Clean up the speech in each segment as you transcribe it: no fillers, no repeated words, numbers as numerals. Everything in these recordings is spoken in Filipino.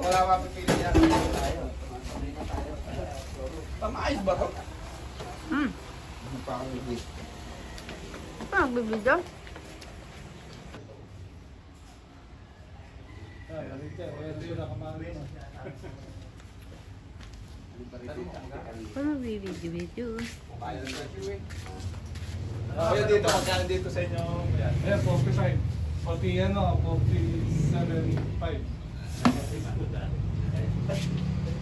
wala ka pipili niya. Tayo. Tamayos ba ito? Ano pa akong bibig? Ano pa nagbibidyo? Ano nagbibidyo-video? Kaya dito, magkano dito sa inyo? Ayan, 45. Pati ano, 47.5.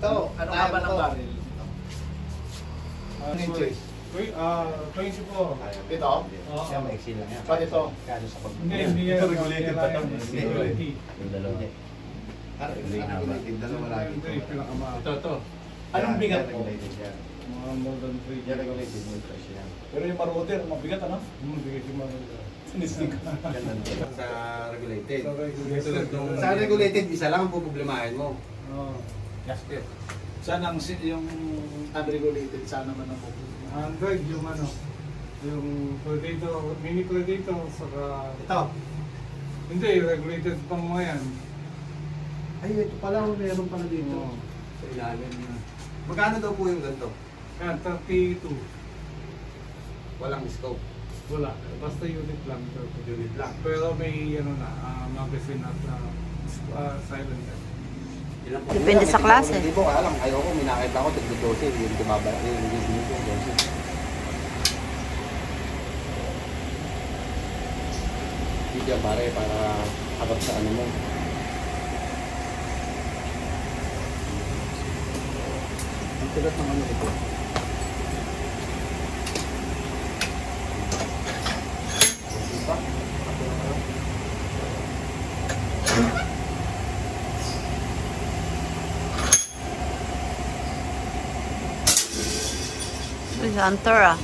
Ito, ano ka ba ng baril? Ano yung choice? 24. Ito? Oo. Siya maiksi lang yan. Pa ito? Kano sa pag... Hindi yan. Regulated pa ito. Security. Yung dalawa. Regulated, dalawa lagi. Ito yung pinakamahal. Ito. Anong bigat mo? Regulated yan. Mga more than 3. Yan regulated mo yung presyo yan. Pero yung maruter, mabigat ano? Bigay si Maruda. Sinisig. Sa regulated. Sa regulated. Tulad nung... Sa regulated, isa lang ang puproblemahin mo. Oo. Gasket. Saan ang yung unregulated? Saan naman ang pupunta? Android yung ano. Yung Predator, mini Predator, saka... Ito. Hindi, regulated pang mga yan. Ay, ito pala. Meron pala dito. Oo. Sa ilalim na. Magkano daw po yung ganito? Yan, 32. Walang scope. Wala. Basta unit lang. Unit lang. Pero may ano na, magazine at silencer. Depende sa klase. Hindi po, kaya lang. Ayoko, may nakita ko, tigdo-12. Yung tumaba, yung hindi ko, 12. Hindi dyan pare, para habang sa ano mo. Ang tigas ng ano ito. Diba? Ito si Hunter ah.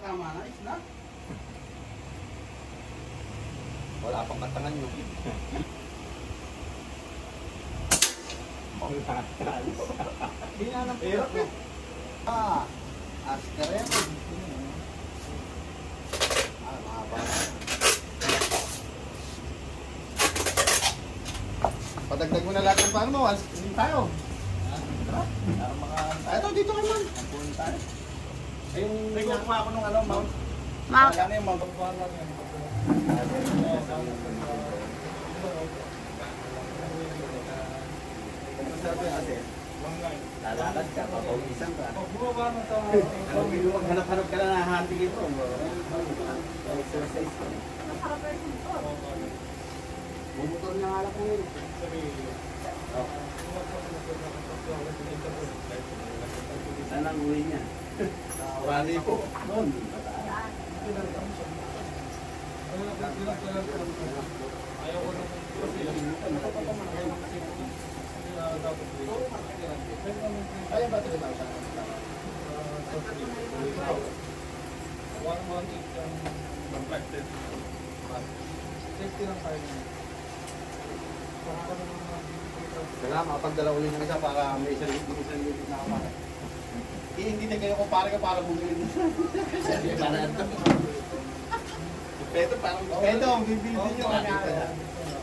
Tama na, isla. Wala pang katangan nyo. Hindi na ng pera ko. Aska rin. Mahaba. Padagdag mo na lahat ng paano mo. Hindi tayo. Ito, dito ka man. Punin tayo. Ay, kukuha ako nung ano, mount. Mount. Ano yung mount? Lalakad ka, papawisan ka. Maghanap-hanap ka na nahantig ito. Exercise ka. Bumutor niya nga lang kung yun. Saan ang uwi niya? Rally po. Noon. Ayaw ko na Kaya ba ito na siya? 118 ang compacted. Safety lang tayo. Kailangan makapagdala ulit ng isa para may isang liit na kapara. Hindi na kayo kumpara ka para bumili din. Ito parang ito, bibili din nyo.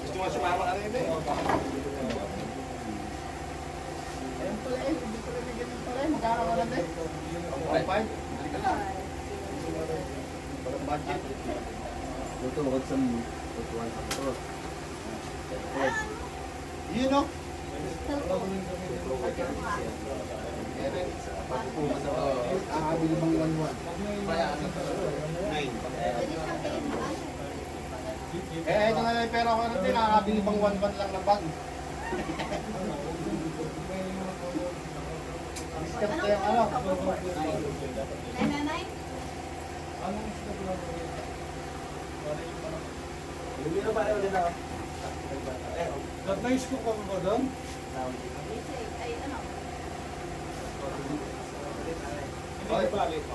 Gusto mo sumama ka rin eh. Ayun pala eh, hindi pala bigyan mo pala eh. Magkano ka lang eh? 5? Halika na. Parang budget. Tutuwag sa tutuwan sa motor. Yun o. Nakabili bang 1-1? Kaya ano to? 9. Eh, ito nga yung pera ko natin, nakakabili bang 1-1 lang na bag. Discount ko yung ano. Lumino pa rin ulit ako. Nag-nice ko ka ba doon? Ay, balik ko.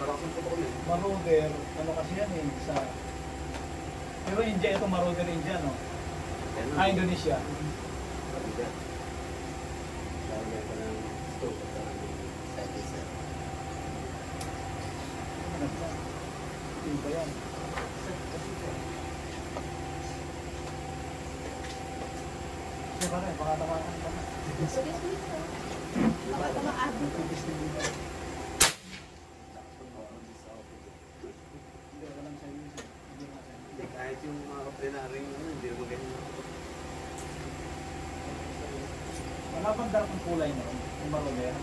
Parang sa totoo na eh. Marauder, ano kasi yan eh, sa... Pero India, ito Marauder India, no? Yan Ah, Indonesia. Mabigat. Lalagyan ko ng stove at saka ng side laser. Hindi ba yan? Siya ka rin, baka tawakan ka na. Sige, sige. Baka tumaas. Hindi, walang Chinese. Hindi nga Chinese. Hindi, kahit yung mga ordinaryong ano, hindi mo ganyan. Wala bang darkong kulay noon? Yung Marauder?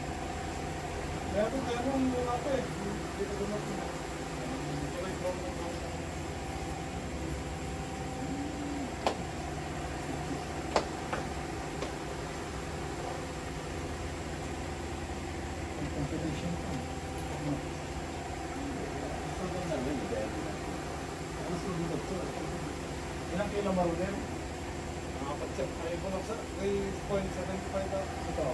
Meron ganun muna pa eh. Hindi ko dumating. Kulay brown na brown. May competition pa. Ano? Gusto ko na rin, hindi kaya nila. Ano sa dito to? Ilang kilo Marauder? Nakapag-check. Ay, ko lang sa 3.75 ah. Ito.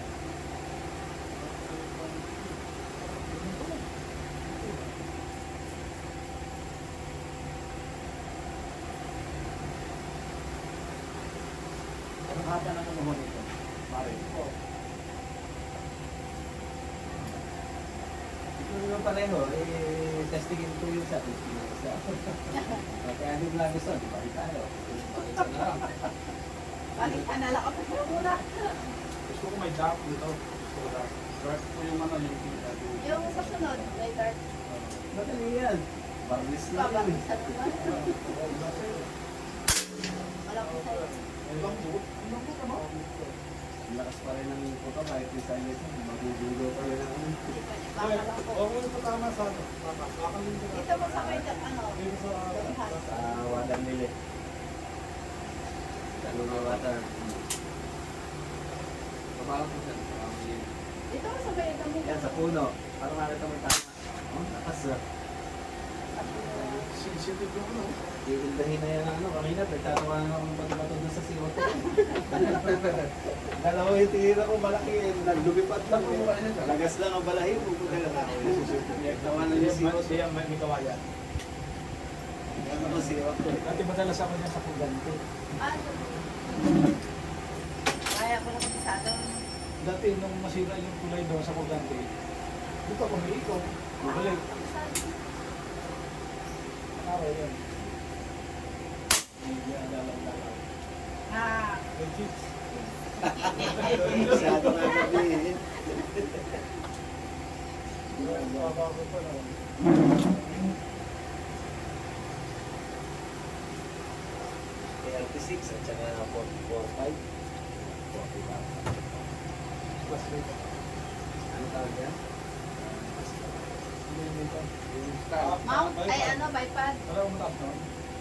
Anong hata na ano mo dito? Mare. Ito yung pareho, testingin ko yung sa testingin ko sa. Kaya hindi lang gusto, di ba? Di tayo. Balikan na lang. Balikan na lang ako sa muna. Gusto ko may dark dito. Gusto ko dark. Dark ko yung ano, yung Yung sa sunod, may dark. Madali yan. Barnis na Baba, yun. sa naman. Wala ko sa'yo. Ilang buot? Ang lakas pa rin ng puto kahit yung silent mo. Magugulo pa rin ang Hindi pa niya. Ay, Baka lang po. huwag mo yung patama sa ano. Tama. Kakalin ko na. Dito mo sa may ano, Dito sa... damihan. sa water nila. Lalo na water. Kapag ko siya, parang yun. Dito mo sa may damihan. Yan, sa puno. Parang nakita mo tama. Oh, lakas ah. Sensitive yung ano. Iindahin na yan ang ano. Kanina, nagtatawa na akong bato-bato doon sa siwot. Dalawa yung tinira ko malaki. Lumipad lang ko. Lagas lang ang balahin. Pupunta na ako. Tawa na yung siwot. Siya may kawayan. Ano ko siwot ko. Dati madalas ako niya sa Pugante. Ah, kaya ko lang kabisado. Dati nung masira yung tulay doon sa Pugante, dito ako may ikot. Bumalik. Araw yun. Hindi dalaw-dalaw. Ah, Legit. Masyado nga kami. Bago pa naman. KLP6 at saka 445. 40,000. Plus rate. Ano tawag yan? Hindi dito. Yung mount, ay ano, bipod. Alam mo tapos no?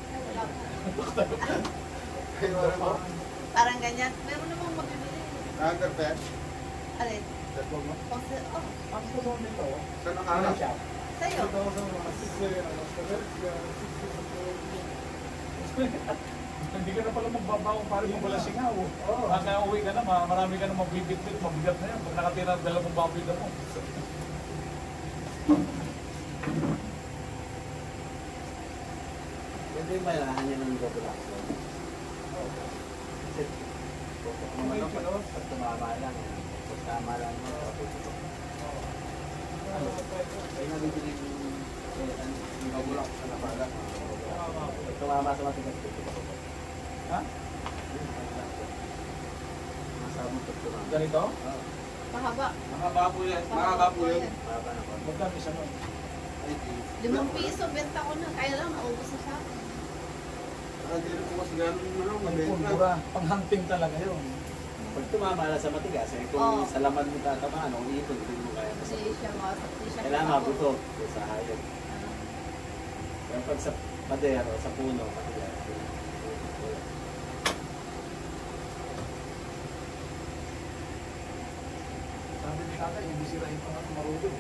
Ay, wala ko. Ay, wala ba? Parang ganyan. Meron namang mabibili. Underpad. Alin? Tatlo mo? Kasi, oh, Ang puso nito, Saan ano nakaharap? siya? sa'yo. 2,000. Hindi ka na pala magbabaw para mo wala singaw. Pagka uwi ka na, marami ka na mabibit-bit, mabigat na yan. Pag nakatira ang dalawang baboy na mo. Ito yung malahan niya ng double axle. Kasi, putok mo naman pag tumama lang. Pag tama lang mo, putok. Ano? Ay nabibili yung double axle sa napala. Pag tumama sa matigas, putok. Ha? Masabot pag tumama. Ganito? Oo. Mahaba. Mahaba po yan. Mahaba po yun. Mahaba na po. Magkano isa nun? Ay, di. 5 piso, benta ko na. Kaya lang, naubos na sa akin. Hindi rin po kasi ganun ano, Ang mabenta. pulbura. Pang-hunting talaga yun. Pag tumama na sa matigas, eh, kung Oo. sa laman mo tatamaan, o iipon, hindi mo kaya Hindi masabot. siya hindi siya Kailangan kapako. mabuto sa hayop. Pero pag sa pader o sa puno, matigas. Sabi ni tatay, hindi sila ito na marudo.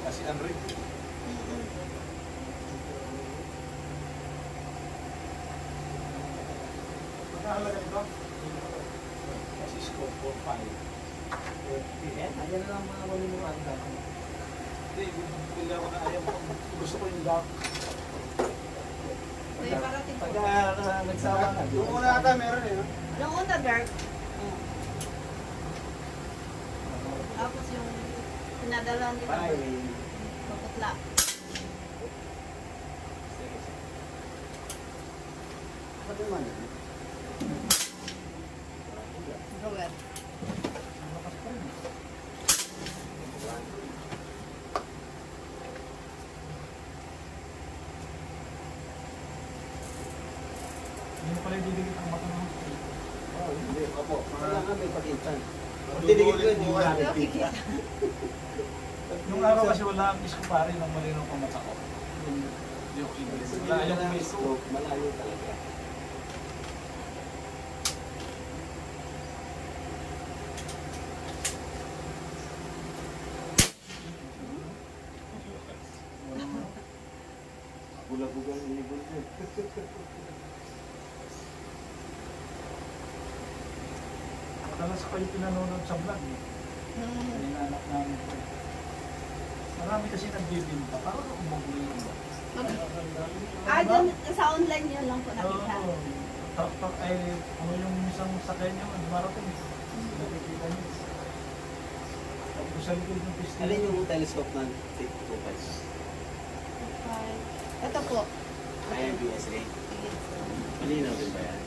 Kasi Andre. Nakahalaga ito? Kasi scope 4-5. Ayan na lang mga kunin mo ang dapat. Hindi, bumili ako na ayaw ko. Gusto ko yung gap. May parating po. Pagka nagsawa na. Yung una ata meron eh. No? Nung una dark. Tapos yung pinadala nila. Bye. Maputla. Sabi man. Rower. Malakas pa rin. Hindi mo pala didikit ang mata ng hospital. Oh, hindi. Opo. Kailangan may pagitan. Ang Didikit ko, ulit hindi po mo kayo. nakikita. Nung araw kasi wala ang iskupari nung malinaw pa mata ko. Yung English. Wala Wala yung yung miss ko. stroke, malayo talaga. Bulabugan ni Bulbul. Madalas ko yung pinanonood sa vlog. Yung inanak namin ko. Marami kasi nagbibinta. Parang ako magulo ba? Doon sa online niya lang po nakita. Oo. Tak ay ano yung isang sakay niya, marathon. Nakikita niyo. Tapos sa likod ng pistil. Alin yung telescope ng 52 Ito po. IMBSA? Malinaw din ba yan?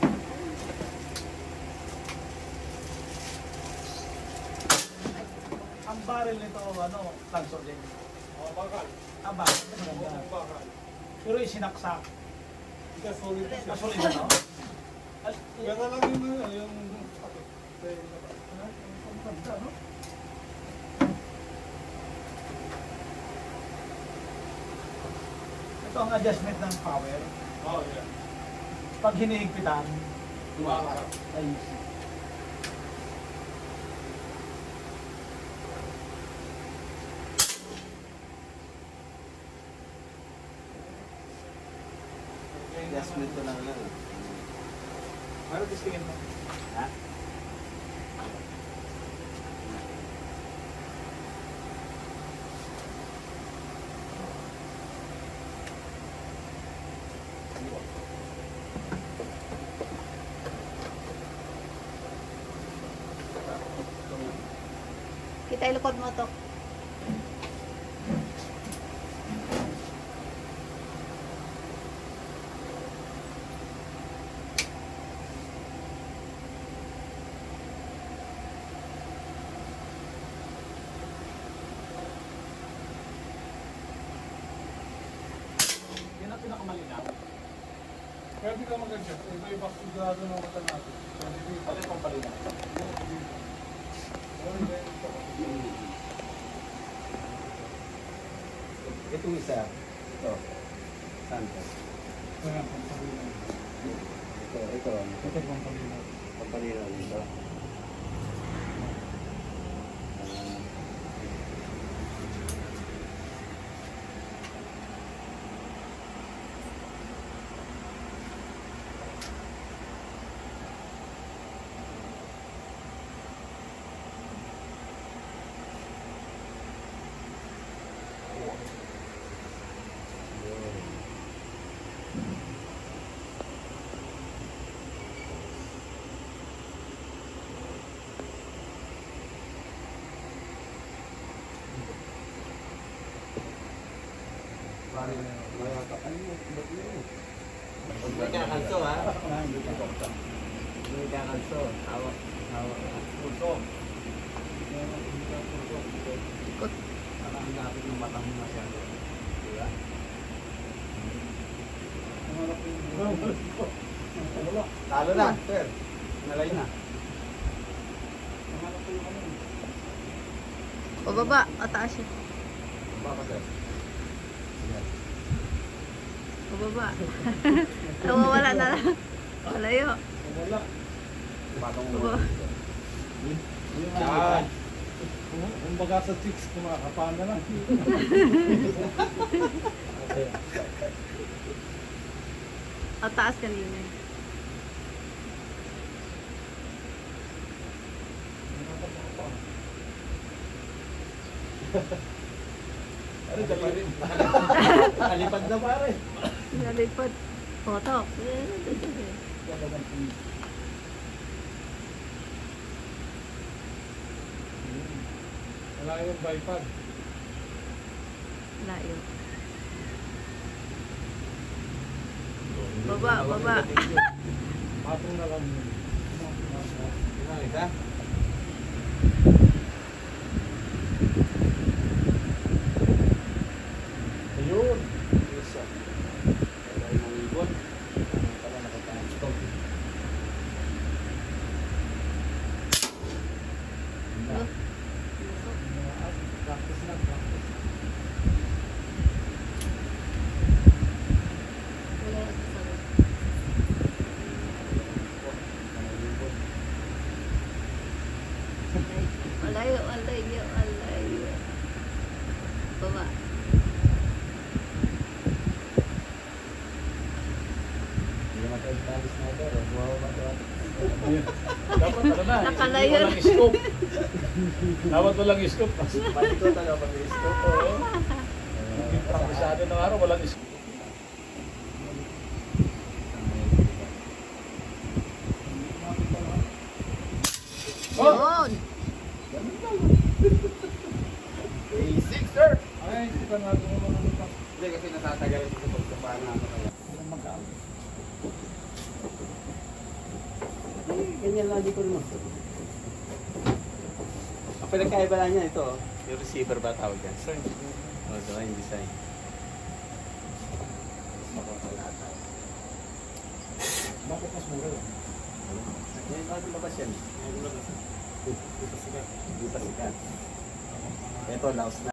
Ang barrel nito, ano, tanso din. Bakal. Bakal. Maganda. Bakal. Pero isinaksak. Ika solid. Kasolid ano? Pero lang yung Ang ganda, no? Ito ang adjustment ng power. Oh, yeah. Pag hinihigpitan, Bakal. ay Adjustment ko lang lang. ano distingin mo? Ha? Kita yung likod mo to. Yan ang pinakamalinaw. Kaya di ka mag-adjust. Ito yung baksigado ng mata natin. Ano yung pampalinaw? Itong isa, ito. Santos. Kaya pampalinaw. Ito. Ito pampalinaw. Pampalinaw dito. May kakalso ha? May kakalso. Hawak. Hawak. Puso. Ikot. Parang ang lapit ng mata mo masyado. Diba? Talo na, sir. Nalay na. Pababa. Ataas siya. Baka sir. Pababa. Nawawala na lang. Malayo. Wala. Patong mo. Pababa. Yan. Kung baga sa chicks, kumakapaan na lang. Ataas kanina. Ano ka pa rin? Kalipad na pare. Nalipad. Photo. Wala yung bipod. Layo. Baba, baba. Patong na lang yun. Ano, isa? Ayun. Isa. Wala yung ibon. Para nakapasok. Practice na, practice. Malayo, malayo, malayo. Baba. Hindi naman tayo talis na ito. Wow, Ayun. Dapat ano na, Nakalayo. walang scope. Dapat walang scope. Balik ko talaga pag gusto ko. Praktisado ng araw, walang scope. Yun. Basic, sir! Ay, hindi ka nga gumawa ng ito. Hindi kasi natatagal ito sa pagkapaan na ako kaya. Walang magkano. Ganyan lang, di ko naman. Ang pinagkaiba lang niya ito, yung receiver ba tawag yan? Sir. O, so yung design. Bakit mas mura yun? Yan, bakit labas yan? Hindi pa sikat. Ito, laos na.